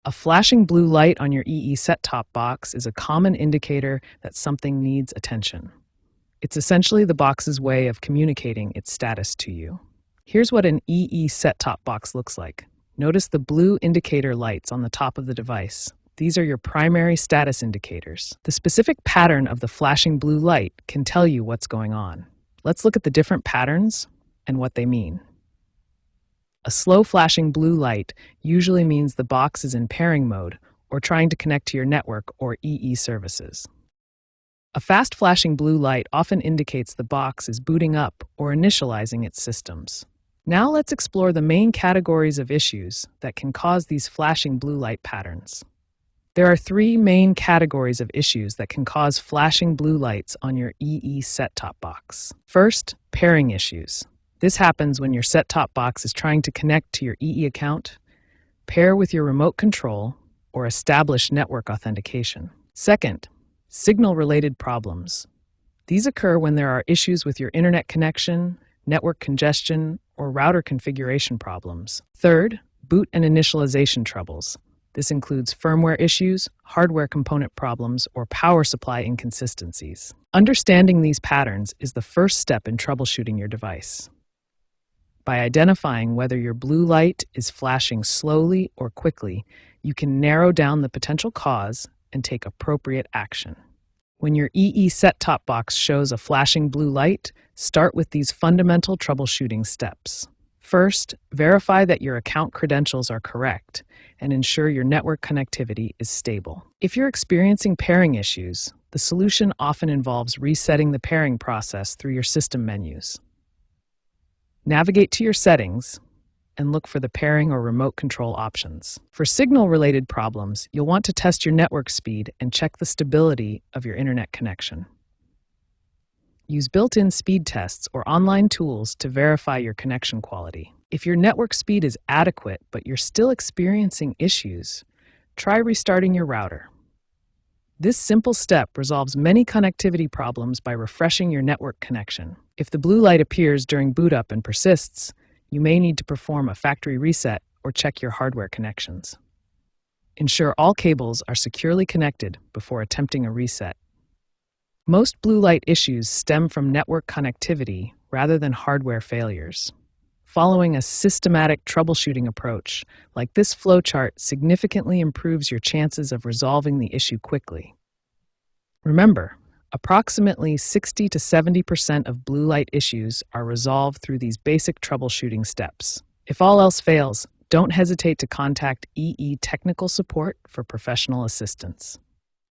A flashing blue light on your EE set-top box is a common indicator that something needs attention. It's essentially the box's way of communicating its status to you. Here's what an EE set-top box looks like. Notice the blue indicator lights on the top of the device. These are your primary status indicators. The specific pattern of the flashing blue light can tell you what's going on. Let's look at the different patterns and what they mean. A slow flashing blue light usually means the box is in pairing mode or trying to connect to your network or EE services. A fast flashing blue light often indicates the box is booting up or initializing its systems. Now let's explore the main categories of issues that can cause these flashing blue light patterns. There are three main categories of issues that can cause flashing blue lights on your EE set-top box. First, pairing issues. This happens when your set-top box is trying to connect to your EE account, pair with your remote control, or establish network authentication. Second, signal-related problems. These occur when there are issues with your internet connection, network congestion, or router configuration problems. Third, boot and initialization troubles. This includes firmware issues, hardware component problems, or power supply inconsistencies. Understanding these patterns is the first step in troubleshooting your device. By identifying whether your blue light is flashing slowly or quickly, you can narrow down the potential cause and take appropriate action. When your EE set-top box shows a flashing blue light, start with these fundamental troubleshooting steps. First, verify that your account credentials are correct and ensure your network connectivity is stable. If you're experiencing pairing issues, the solution often involves resetting the pairing process through your system menus. Navigate to your settings and look for the pairing or remote control options. For signal-related problems, you'll want to test your network speed and check the stability of your internet connection. Use built-in speed tests or online tools to verify your connection quality. If your network speed is adequate but you're still experiencing issues, try restarting your router. This simple step resolves many connectivity problems by refreshing your network connection. If the blue light appears during boot up and persists, you may need to perform a factory reset or check your hardware connections. Ensure all cables are securely connected before attempting a reset. Most blue light issues stem from network connectivity rather than hardware failures. Following a systematic troubleshooting approach like this flowchart significantly improves your chances of resolving the issue quickly. Remember, approximately 60 to 70% of blue light issues are resolved through these basic troubleshooting steps. If all else fails, don't hesitate to contact EE technical support for professional assistance.